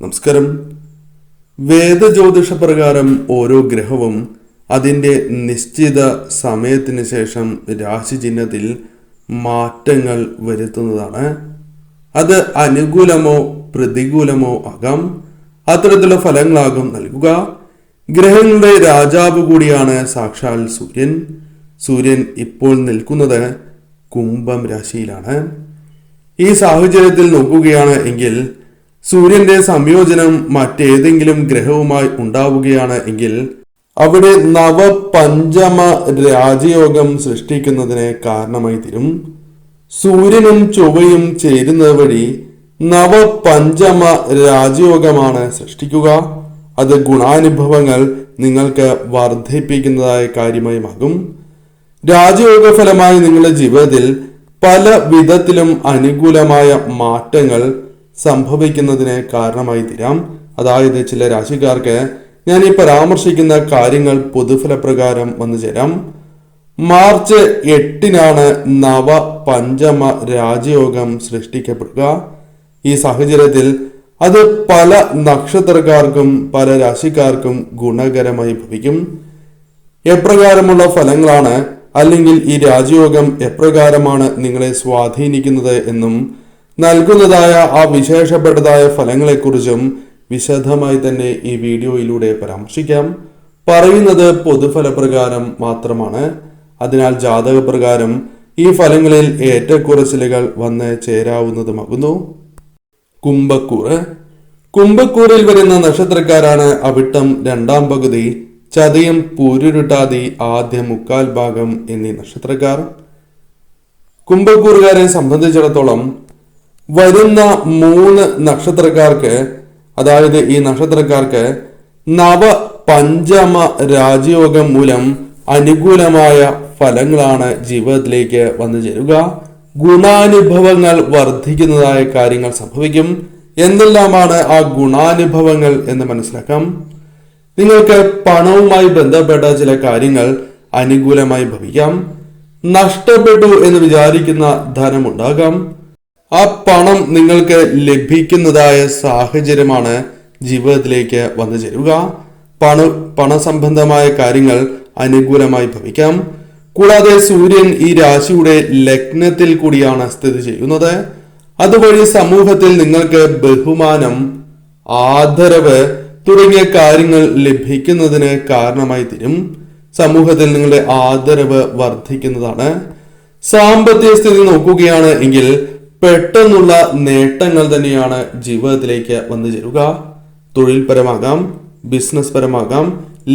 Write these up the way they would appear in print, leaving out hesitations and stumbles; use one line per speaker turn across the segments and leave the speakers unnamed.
നമസ്കാരം. വേദജ്യോതിഷ പ്രകാരം ഓരോ ഗ്രഹവും അതിൻ്റെ നിശ്ചിത സമയത്തിന് ശേഷം രാശിചിഹ്നത്തിൽ മാറ്റങ്ങൾ വരുത്തുന്നതാണ്. അത് അനുകൂലമോ പ്രതികൂലമോ ആകാം. അത്തരത്തിലുള്ള ഫലങ്ങളാകും നൽകുക. ഗ്രഹങ്ങളുടെ രാജാവ് കൂടിയാണ് സാക്ഷാൽ സൂര്യൻ. സൂര്യൻ ഇപ്പോൾ നിൽക്കുന്നത് കുംഭം രാശിയിലാണ്. ഈ സാഹചര്യത്തിൽ നോക്കുകയാണ് എങ്കിൽ സൂര്യന്റെ സംയോജനം മറ്റേതെങ്കിലും ഗ്രഹവുമായി ഉണ്ടാവുകയാണ് എങ്കിൽ അവിടെ നവപഞ്ചമ രാജയോഗം സൃഷ്ടിക്കുന്നതിന് കാരണമായി തീരും. സൂര്യനും ചൊവ്വയും ചേരുന്നത് വഴി നവപഞ്ചമ രാജയോഗമാണ് സൃഷ്ടിക്കുക. അത് ഗുണാനുഭവങ്ങൾ നിങ്ങൾക്ക് വർദ്ധിപ്പിക്കുന്നതായ കാര്യമായി മാറും. രാജയോഗ ഫലമായി നിങ്ങളുടെ ജീവിതത്തിൽ പല വിധത്തിലും അനുകൂലമായ മാറ്റങ്ങൾ സംഭവിക്കുന്നതിന് കാരണമായി തീരാം. അതായത് ചില രാശിക്കാർക്ക് ഞാൻ ഈ പരാമർശിക്കുന്ന കാര്യങ്ങൾ പൊതുഫലപ്രകാരം വന്നു ചേരാം. മാർച്ച് 8-നാണ് നവപഞ്ചമ രാജയോഗം സൃഷ്ടിക്കപ്പെടുക. ഈ സാഹചര്യത്തിൽ അത് പല നക്ഷത്രക്കാർക്കും പല രാശിക്കാർക്കും ഗുണകരമായി ഭവിക്കും. എപ്രകാരമുള്ള ഫലങ്ങളാണ് അല്ലെങ്കിൽ ഈ രാജയോഗം എപ്രകാരമാണ് നിങ്ങളെ സ്വാധീനിക്കുന്നത് എന്നും നൽകുന്നതായ ആ വിശേഷപ്പെട്ടതായ ഫലങ്ങളെക്കുറിച്ചും വിശദമായി തന്നെ ഈ വീഡിയോയിലൂടെ പരാമർശിക്കാം. പറയുന്നത് പൊതുഫലപ്രകാരം മാത്രമാണ്. അതിനാൽ ജാതകപ്രകാരം ഈ ഫലങ്ങളിൽ ഏറ്റക്കുറച്ചിലുകൾ വന്ന് ചേരാവുന്നതുമാകുന്നു. കുംഭക്കൂറ്. കുംഭക്കൂറിൽ വരുന്ന നക്ഷത്രക്കാരാണ് അവിട്ടം രണ്ടാം പകുതി, ചതയം പൂരുരുട്ടാതി ആദ്യ മുക്കാൽ ഭാഗം എന്നീ നക്ഷത്രക്കാർ. കുംഭക്കൂറുകാരെ സംബന്ധിച്ചിടത്തോളം വരുന്ന 3 നക്ഷത്രക്കാർക്ക്, അതായത് ഈ നക്ഷത്രക്കാർക്ക് നവപഞ്ചമ രാജയോഗം മൂലം അനുകൂലമായ ഫലങ്ങളാണ് ജീവിതത്തിലേക്ക് വന്നു ചേരുക. ഗുണാനുഭവങ്ങൾ വർദ്ധിക്കുന്നതായ കാര്യങ്ങൾ സംഭവിക്കും. എന്തെല്ലാമാണ് ആ ഗുണാനുഭവങ്ങൾ എന്ന് മനസ്സിലാക്കാം. നിങ്ങൾക്ക് പണവുമായി ബന്ധപ്പെട്ട ചില കാര്യങ്ങൾ അനുകൂലമായി ഭവിക്കാം. നഷ്ടപ്പെട്ടു എന്ന് വിചാരിക്കുന്ന ധനമുണ്ടാകാം. ആ പണം നിങ്ങൾക്ക് ലഭിക്കുന്നതായ സാഹചര്യമാണ് ജീവിതത്തിലേക്ക് വന്നു ചേരുക. പണസംബന്ധമായ കാര്യങ്ങൾ അനുകൂലമായി ഭവിക്കാം. കൂടാതെ സൂര്യൻ ഈ രാശിയുടെ ലഗ്നത്തിൽ കൂടിയാണ് സ്ഥിതി ചെയ്യുന്നത്. അതുവഴി സമൂഹത്തിൽ നിങ്ങൾക്ക് ബഹുമാനം, ആദരവ് തുടങ്ങിയ കാര്യങ്ങൾ ലഭിക്കുന്നതിന് കാരണമായി തീരും. സമൂഹത്തിൽ നിങ്ങളുടെ ആദരവ് വർദ്ധിക്കുന്നതാണ്. സാമ്പത്തിക സ്ഥിതി നോക്കുകയാണ് എങ്കിൽ പെട്ടെന്നുള്ള നേട്ടങ്ങൾ തന്നെയാണ് ജീവിതത്തിലേക്ക് വന്നു ചേരുക. തൊഴിൽപരമാകാം, ബിസിനസ് പരമാകാം.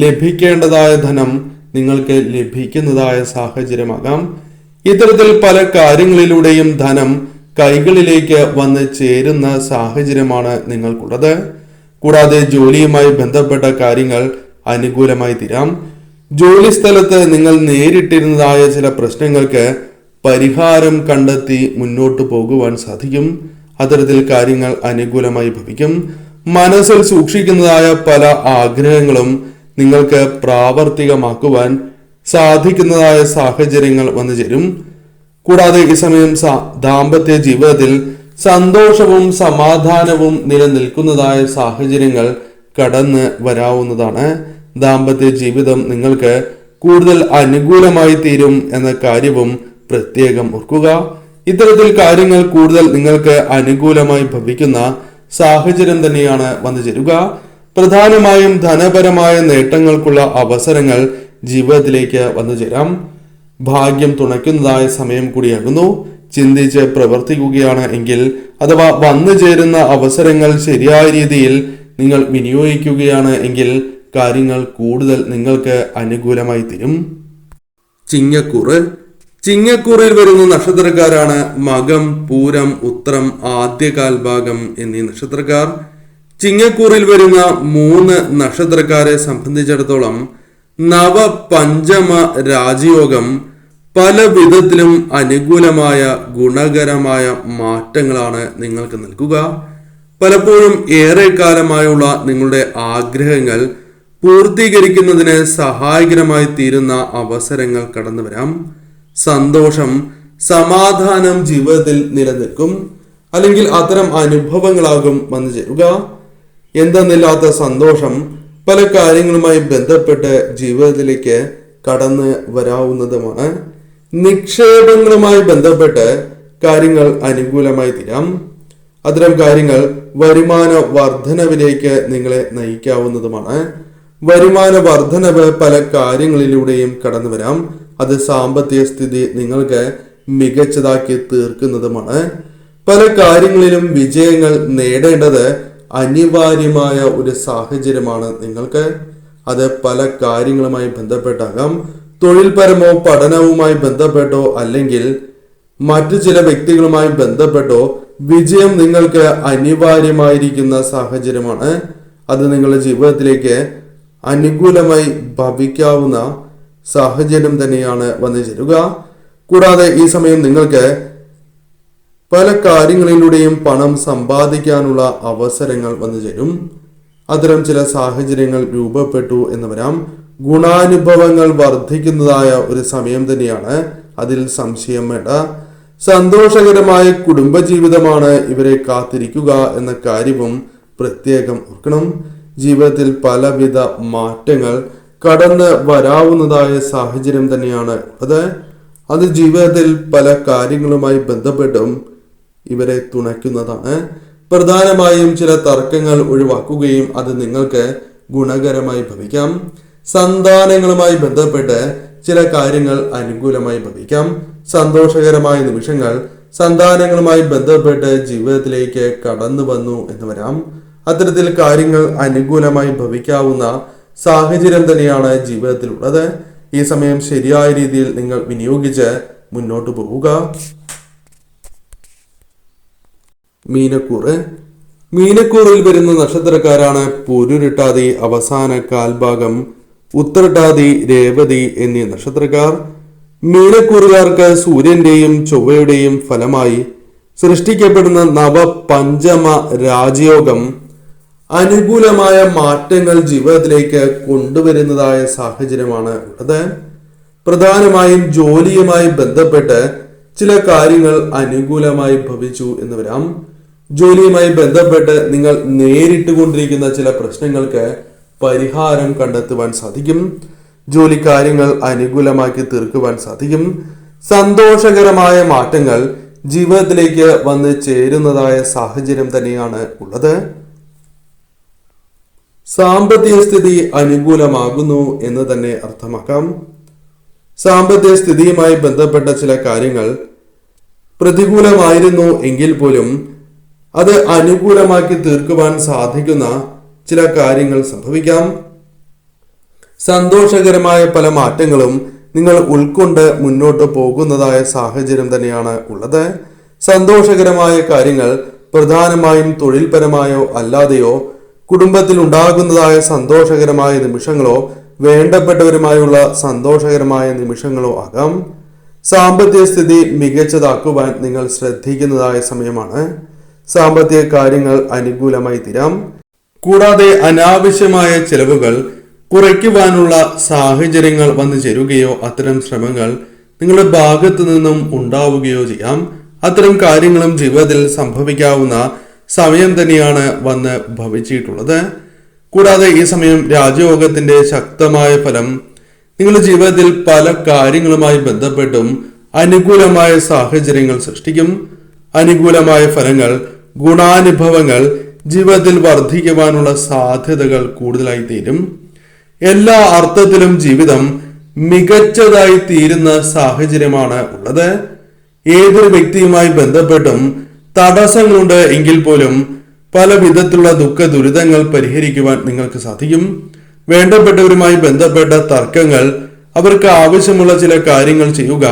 ലഭിക്കേണ്ടതായ ധനം നിങ്ങൾക്ക് ലഭിക്കുന്നതായ സാഹചര്യമാകാം. ഇത്തരത്തിൽ പല കാര്യങ്ങളിലൂടെയും ധനം കൈകളിലേക്ക് വന്ന് ചേരുന്ന സാഹചര്യമാണ് നിങ്ങൾക്കുള്ളത്. കൂടാതെ ജോലിയുമായി ബന്ധപ്പെട്ട കാര്യങ്ങൾ അനുകൂലമായി തീരാം. ജോലി സ്ഥലത്ത് നിങ്ങൾ നേരിട്ടിരുന്നതായ ചില പ്രശ്നങ്ങൾക്ക് പരിഹാരം കണ്ടെത്തി മുന്നോട്ട് പോകുവാൻ സാധിക്കും. അത്തരത്തിൽ കാര്യങ്ങൾ അനുകൂലമായി ഭവിക്കും. മനസ്സിൽ സൂക്ഷിക്കുന്നതായ പല ആഗ്രഹങ്ങളും നിങ്ങൾക്ക് പ്രാവർത്തികമാക്കുവാൻ സാധിക്കുന്നതായ സാഹചര്യങ്ങൾ വന്നു ചേരും. കൂടാതെ ഈ സമയം ദാമ്പത്യ ജീവിതത്തിൽ സന്തോഷവും സമാധാനവും നിലനിൽക്കുന്നതായ സാഹചര്യങ്ങൾ കടന്ന് വരാവുന്നതാണ്. ദാമ്പത്യ ജീവിതം നിങ്ങൾക്ക് കൂടുതൽ അനുകൂലമായി തീരും എന്ന കാര്യവും പ്രത്യേകം ഓർക്കുക. ഇത്തരത്തിൽ കാര്യങ്ങൾ കൂടുതൽ നിങ്ങൾക്ക് അനുകൂലമായി ഭവിക്കുന്ന സാഹചര്യം തന്നെയാണ് വന്നു ചേരുക. പ്രധാനമായും ധനപരമായ നേട്ടങ്ങൾക്കുള്ള അവസരങ്ങൾ ജീവിതത്തിലേക്ക് വന്നു ചേരാം. ഭാഗ്യം തുണയ്ക്കുന്നതായ സമയം കൂടിയാകുന്നു. ചിന്തിച്ച് പ്രവർത്തിക്കുകയാണ് എങ്കിൽ അഥവാ വന്നു ചേരുന്ന അവസരങ്ങൾ ശരിയായ രീതിയിൽ നിങ്ങൾ വിനിയോഗിക്കുകയാണ് എങ്കിൽ കാര്യങ്ങൾ കൂടുതൽ നിങ്ങൾക്ക് അനുകൂലമായി തീരും. ചിങ്ങക്കൂറ്. ചിങ്ങക്കൂറിൽ വരുന്ന നക്ഷത്രക്കാരാണ് മകം, പൂരം, ഉത്രം, ആദ്യകാൽ ഭാഗം എന്നീ നക്ഷത്രക്കാർ. ചിങ്ങക്കൂറിൽ വരുന്ന 3 നക്ഷത്രക്കാരെ സംബന്ധിച്ചിടത്തോളം നവപഞ്ചമ രാജയോഗം പല വിധത്തിലും അനുകൂലമായ ഗുണകരമായ മാറ്റങ്ങളാണ് നിങ്ങൾക്ക് നൽകുക. പലപ്പോഴും ഏറെ കാലമായുള്ള നിങ്ങളുടെ ആഗ്രഹങ്ങൾ പൂർത്തീകരിക്കുന്നതിന് സഹായകരമായി തീരുന്ന അവസരങ്ങൾ കടന്നു വരാം. സന്തോഷം, സമാധാനം ജീവിതത്തിൽ നിലനിൽക്കും. അല്ലെങ്കിൽ അത്തരം അനുഭവങ്ങളാകും വന്നു ചേരുക. എന്തെന്നില്ലാത്ത സന്തോഷം പല കാര്യങ്ങളുമായി ബന്ധപ്പെട്ട് ജീവിതത്തിലേക്ക് കടന്ന് വരാവുന്നതുമാണ്. നിക്ഷേപങ്ങളുമായി ബന്ധപ്പെട്ട് കാര്യങ്ങൾ അനുകൂലമായി തീരാം. അത്തരം കാര്യങ്ങൾ വരുമാന വർധനവിലേക്ക് നിങ്ങളെ നയിക്കാവുന്നതുമാണ്. വരുമാന വർധനവ് പല കാര്യങ്ങളിലൂടെയും കടന്നു വരാം. അത് സാമ്പത്തിക സ്ഥിതി നിങ്ങൾക്ക് മികച്ചതാക്കി തീർക്കുന്നതുമാണ്. പല കാര്യങ്ങളിലും വിജയങ്ങൾ നേടേണ്ടത് അനിവാര്യമായ ഒരു സാഹചര്യമാണ് നിങ്ങൾക്ക്. അത് പല കാര്യങ്ങളുമായി ബന്ധപ്പെട്ടാകാം. തൊഴിൽപരമോ പഠനവുമായി ബന്ധപ്പെട്ടോ അല്ലെങ്കിൽ മറ്റു ചില വ്യക്തികളുമായി ബന്ധപ്പെട്ടോ വിജയം നിങ്ങൾക്ക് അനിവാര്യമായിരിക്കുന്ന സാഹചര്യമാണ്. അത് നിങ്ങളുടെ ജീവിതത്തിലേക്ക് അനുകൂലമായി ഭവിക്കാവുന്ന സാഹചര്യം തന്നെയാണ് വന്നു ചേരുക. കൂടാതെ ഈ സമയം നിങ്ങൾക്ക് പല കാര്യങ്ങളിലൂടെയും പണം സമ്പാദിക്കാനുള്ള അവസരങ്ങൾ വന്നു ചേരും. അത്തരം ചില സാഹചര്യങ്ങൾ രൂപപ്പെട്ടു എന്ന് വരാം. ഗുണാനുഭവങ്ങൾ വർദ്ധിക്കുന്നതായ ഒരു സമയം തന്നെയാണ്, അതിൽ സംശയം വേണ്ട. സന്തോഷകരമായ കുടുംബജീവിതമാണ് ഇവരെ കാത്തിരിക്കുക എന്ന കാര്യവും പ്രത്യേകം ഓർക്കണം. ജീവിതത്തിൽ പലവിധ മാറ്റങ്ങൾ കടന്ന് വരാവുന്നതായ സാഹചര്യം തന്നെയാണ് അത് ജീവിതത്തിൽ പല കാര്യങ്ങളുമായി ബന്ധപ്പെട്ടും ഇവരെ തുണയ്ക്കുന്നതാണ്. പ്രധാനമായും ചില തർക്കങ്ങൾ ഒഴിവാക്കുകയും അത് നിങ്ങൾക്ക് ഗുണകരമായി ഭവിക്കാം. സന്താനങ്ങളുമായി ബന്ധപ്പെട്ട് ചില കാര്യങ്ങൾ അനുകൂലമായി ഭവിക്കാം. സന്തോഷകരമായ നിമിഷങ്ങൾ സന്താനങ്ങളുമായി ബന്ധപ്പെട്ട് ജീവിതത്തിലേക്ക് കടന്നു വന്നു എന്ന് വരാം. അത്തരത്തിൽ കാര്യങ്ങൾ അനുകൂലമായി ഭവിക്കാവുന്ന സാഹചര്യം തന്നെയാണ് ജീവിതത്തിലുള്ളത്. ഈ സമയം ശരിയായ രീതിയിൽ നിങ്ങൾ വിനിയോഗിച്ച് മുന്നോട്ട് പോവുക. മീനക്കൂറിൽ വരുന്ന നക്ഷത്രക്കാരാണ് പൂരുരുട്ടാതി, അവസാന കാൽഭാഗം, ഉത്രട്ടാതി, രേവതി എന്നീ നക്ഷത്രക്കാർ. മീനക്കൂറുകാർക്ക് സൂര്യന്റെയും ചൊവ്വയുടെയും ഫലമായി സൃഷ്ടിക്കപ്പെടുന്ന നവപഞ്ചമ രാജയോഗം അനുകൂലമായ മാറ്റങ്ങൾ ജീവിതത്തിലേക്ക് കൊണ്ടുവരുന്നതായ സാഹചര്യമാണ് ഉള്ളത്. പ്രധാനമായും ജോലിയുമായി ബന്ധപ്പെട്ട് ചില കാര്യങ്ങൾ അനുകൂലമായി ഭവിച്ചു എന്ന് വരാം. ജോലിയുമായി ബന്ധപ്പെട്ട് നിങ്ങൾ നേരിട്ടുകൊണ്ടിരിക്കുന്ന ചില പ്രശ്നങ്ങൾക്ക് പരിഹാരം കണ്ടെത്തുവാൻ സാധിക്കും. ജോലി കാര്യങ്ങൾ അനുകൂലമാക്കി തീർക്കുവാൻ സാധിക്കും. സന്തോഷകരമായ മാറ്റങ്ങൾ ജീവിതത്തിലേക്ക് വന്ന് ചേരുന്നതായ സാഹചര്യം തന്നെയാണ് ഉള്ളത്. സാമ്പത്തിക സ്ഥിതി അനുകൂലമാകുന്നു എന്ന് തന്നെ അർത്ഥമാക്കാം. സാമ്പത്തിക സ്ഥിതിയുമായി ബന്ധപ്പെട്ട ചില കാര്യങ്ങൾ പ്രതികൂലമായിരുന്നു എങ്കിൽ പോലും അത് അനുകൂലമാക്കി തീർക്കുവാൻ സാധിക്കുന്ന ചില കാര്യങ്ങൾ സംഭവിക്കാം. സന്തോഷകരമായ പല മാറ്റങ്ങളും നിങ്ങൾ ഉൾക്കൊണ്ട് മുന്നോട്ട് പോകുന്നതായ സാഹചര്യം തന്നെയാണ് ഉള്ളത്. സന്തോഷകരമായ കാര്യങ്ങൾ പ്രധാനമായും തൊഴിൽപരമായോ അല്ലാതെയോ കുടുംബത്തിൽ ഉണ്ടാകുന്നതായ സന്തോഷകരമായ നിമിഷങ്ങളോ വേണ്ടപ്പെട്ടവരുമായുള്ള സന്തോഷകരമായ നിമിഷങ്ങളോ ആകാം. സാമ്പത്തിക സ്ഥിതി മികച്ചതാക്കുവാൻ നിങ്ങൾ ശ്രദ്ധിക്കുന്നതായ സമയമാണ്. സാമ്പത്തിക കാര്യങ്ങൾ അനുകൂലമായി തീരാം. കൂടാതെ അനാവശ്യമായ ചെലവുകൾ കുറയ്ക്കുവാനുള്ള സാഹചര്യങ്ങൾ വന്നു ചേരുകയോ അത്തരം ശ്രമങ്ങൾ നിങ്ങളുടെ ഭാഗത്തു നിന്നും ഉണ്ടാവുകയോ ചെയ്യാം. അത്തരം കാര്യങ്ങളും ജീവിതത്തിൽ സംഭവിക്കാവുന്ന സമയം തന്നെയാണ് വന്ന് ഭവിച്ചിട്ടുള്ളത്. കൂടാതെ ഈ സമയം രാജയോഗത്തിന്റെ ശക്തമായ ഫലം നിങ്ങളുടെ ജീവിതത്തിൽ പല കാര്യങ്ങളുമായി ബന്ധപ്പെട്ടും അനുകൂലമായ സാഹചര്യങ്ങൾ സൃഷ്ടിക്കും. അനുകൂലമായ ഫലങ്ങൾ, ഗുണാനുഭവങ്ങൾ ജീവിതത്തിൽ വർദ്ധിക്കുവാനുള്ള സാധ്യതകൾ കൂടുതലായി തീരും. എല്ലാ അർത്ഥത്തിലും ജീവിതം മികച്ചതായി തീരുന്ന സാഹചര്യമാണ് ഉള്ളത്. ഏതൊരു വ്യക്തിയുമായി ബന്ധപ്പെട്ടും തടസ്സങ്ങളുണ്ട് എങ്കിൽ പോലും പല വിധത്തിലുള്ള ദുഃഖ ദുരിതങ്ങൾ പരിഹരിക്കുവാൻ നിങ്ങൾക്ക് സാധിക്കും. വേണ്ടപ്പെട്ടവരുമായി ബന്ധപ്പെട്ട തർക്കങ്ങൾ, അവർക്ക് ആവശ്യമുള്ള ചില കാര്യങ്ങൾ ചെയ്യുക,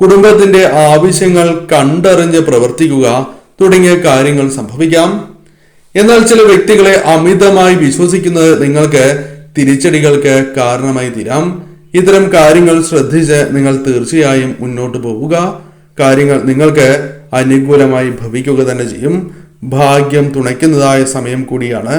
കുടുംബത്തിന്റെ ആവശ്യങ്ങൾ കണ്ടറിഞ്ഞ് പ്രവർത്തിക്കുക തുടങ്ങിയ കാര്യങ്ങൾ സംഭവിക്കാം. എന്നാൽ ചില വ്യക്തികളെ അമിതമായി വിശ്വസിക്കുന്നത് നിങ്ങൾക്ക് തിരിച്ചടികൾക്ക് കാരണമായി തീരാം. ഇത്തരം കാര്യങ്ങൾ ശ്രദ്ധിച്ച് നിങ്ങൾ തീർച്ചയായും മുന്നോട്ട് പോവുക. കാര്യങ്ങൾ നിങ്ങൾക്ക് അനുകൂലമായി ഭവിക്കുക തന്നെ ചെയ്യും. ഭാഗ്യം തുണയ്ക്കുന്നതായ സമയം കൂടിയാണ്.